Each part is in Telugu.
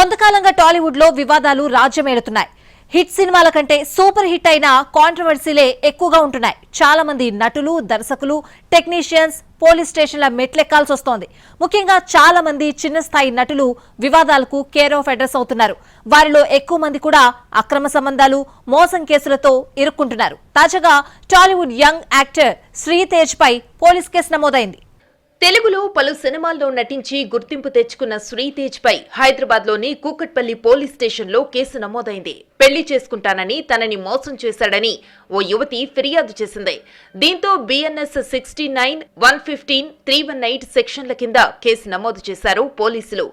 కొంతకాలంగా టాలీవుడ్ లో వివాదాలు రాజ్యమేలుతున్నాయి. హిట్ సినిమాల కంటే సూపర్ హిట్ అయిన కాంట్రవర్సీలే ఎక్కువగా ఉంటున్నాయి. చాలా మంది నటులు, దర్శకులు, టెక్నీషియన్స్ పోలీస్ స్టేషన్ల మెట్లెక్కాల్సి వస్తోంది. ముఖ్యంగా చాలా మంది చిన్న స్థాయి నటులు వివాదాలకు కేర్ ఆఫ్ అడ్రస్ అవుతున్నారు. వారిలో ఎక్కువ మంది కూడా అక్రమ సంబంధాలు, మోసం కేసులతో ఇరుక్కుంటున్నారు. తాజాగా టాలీవుడ్ యంగ్ యాక్టర్ శ్రీతేజ్ పై పోలీస్ కేసు నమోదైంది. తెలుగులో పలు సినిమాల్లో నటించి గుర్తింపు తెచ్చుకున్న శ్రీతేజ్ పై హైదరాబాద్ లోని కూకట్పల్లి పోలీస్ స్టేషన్ లో కేసు నమోదైంది. పెళ్లి చేసుకుంటానని తనని మోసం చేశాడని ఓ యువతి ఫిర్యాదు చేసింది. దీంతో బిఎన్ఎస్ 69, 115, 318 సెక్షన్ల కింద కేసు నమోదు చేశారు పోలీసులు.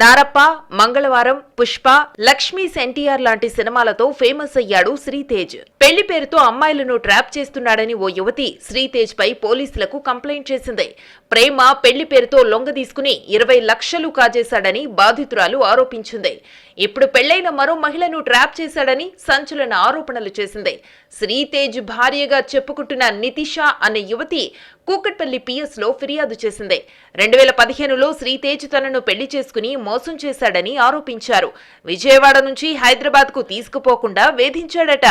నారప్ప, మంగళవారం, పుష్ప, లక్ష్మీస్ ఎన్టీఆర్ లాంటి సినిమాలతో ఫేమస్ అయ్యాడు శ్రీతేజ్. పెళ్లి పేరుతో అమ్మాయిలను ట్రాప్ చేస్తున్నాడని ఓ యువతి శ్రీతేజ్ పై పోలీసులకు కంప్లైంట్ చేసింది. ప్రేమ, పెళ్లి పేరుతో లొంగ తీసుకుని 20 లక్షలు కాజేశాడని బాధితురాలు ఆరోపించింది. ఇప్పుడు పెళ్లైన మరో మహిళను ట్రాప్ చేశాడని సంచలన ఆరోపణలు చేసింది. శ్రీతేజ్ భార్యగా చెప్పుకుంటున్న నితిషా అనే యువతి కూకట్పల్లి పిఎస్ లో ఫిర్యాదు చేసింది. 2015లో శ్రీతేజ్ తనను పెళ్లి చేసుకుని మోసం చేశాడని ఆరోపించారు. విజయవాడ నుంచి హైదరాబాద్ కు తీసుకుపోకుండా వేధించాడట.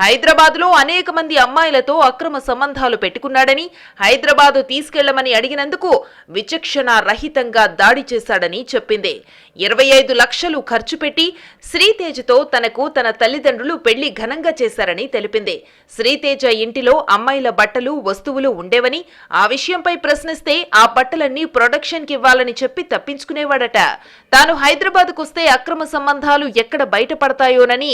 హైదరాబాద్ లో అనేక మంది అమ్మాయిలతో అక్రమ సంబంధాలు పెట్టుకున్నాడని, హైదరాబాద్ తీసుకెళ్లమని అడిగినందుకు విచక్షణ రహితంగా దాడి చేశాడని చెప్పింది. 25 లక్షలు ఖర్చు పెట్టి శ్రీతేజ్తో తనకు తన తల్లిదండ్రులు పెళ్లి ఘనంగా చేశారని తెలిపింది. శ్రీతేజ ఇంటిలో అమ్మాయిల బట్టలు, వస్తువులు ఉండేవని, ఆ విషయంపై ప్రశ్నిస్తే ఆ బట్టలన్నీ ప్రొడక్షన్ కి ఇవ్వాలని చెప్పి తప్పించుకునేవాడట. తాను హైదరాబాద్ కొస్తే అక్రమ సంబంధాలు ఎక్కడ బయటపడతాయోనని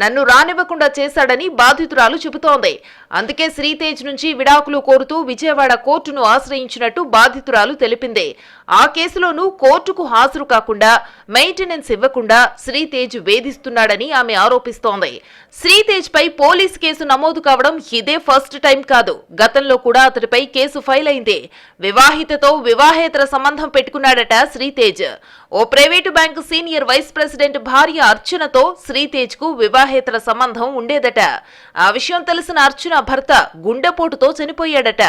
నన్ను రానివ్వకుండా చేశాడని బాధితురాలు చెబుతోంది. అందుకే శ్రీతేజ్ నుంచి విడాకులు కోరుతూ విజయవాడ కోర్టును ఆశ్రయించినట్టు బాధితురాలు తెలిపింది. ఆ కేసులోనూ కోర్టుకు హాజరు కాకుండా, మెయింటెనెన్స్ ఇవ్వకుండా శ్రీతేజ్ వేధిస్తున్నాడని ఆమె ఆరోపిస్తోంది. శ్రీతేజ్ పై పోలీస్ కేసు నమోదు కావడం ఇదే ఫస్ట్ టైం కాదు. గతంలో కూడా అతడిపై కేసు ఫైల్ అయింది. వివాహితతో వివాహేతర సంబంధం పెట్టుకున్నాడట శ్రీతేజ్. ఓ private bank senior vice president భార్య అర్చనతో శ్రీతేజ్ కు వివాహేతర సంబంధం ఉండేదట. ఆ విషయం తెలిసిన అర్చన భర్త గుండెపోటుతో చనిపోయాడట.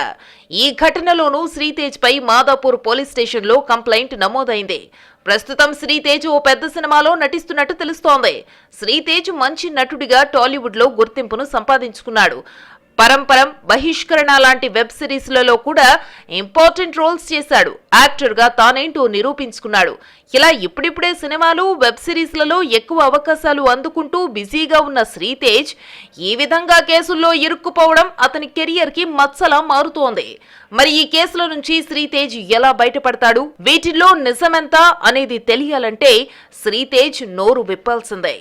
ఈ ఘటనలోనూ శ్రీతేజ్ పై మాదాపూర్ పోలీస్ స్టేషన్ లో కంప్లైంట్ నమోదైంది. ప్రస్తుతం శ్రీతేజ్ ఓ పెద్ద సినిమాలో నటిస్తున్నట్టు తెలుస్తోంది. శ్రీతేజ్ మంచి నటుడిగా టాలీవుడ్ లో గుర్తింపును సంపాదించుకున్నాడు. పరంపరం, బహిష్కరణ లాంటి వెబ్ సిరీస్లలో కూడా ఇంపార్టెంట్ రోల్స్ చేశాడు. యాక్టర్ గా తానేంటో నిరూపించుకున్నాడు. ఇలా ఇప్పుడిప్పుడే సినిమాలు, వెబ్ సిరీస్లలో ఎక్కువ అవకాశాలు అందుకుంటూ బిజీగా ఉన్న శ్రీతేజ్ ఈ విధంగా కేసుల్లో ఇరుక్కుపోవడం అతని కెరియర్ కి మచ్చలా మారుతోంది. మరి ఈ కేసుల నుంచి శ్రీతేజ్ ఎలా బయటపడతాడు? వీటిల్లో నిజమెంత అనేది తెలియాలంటే శ్రీతేజ్ నోరు విప్పాల్సిందే.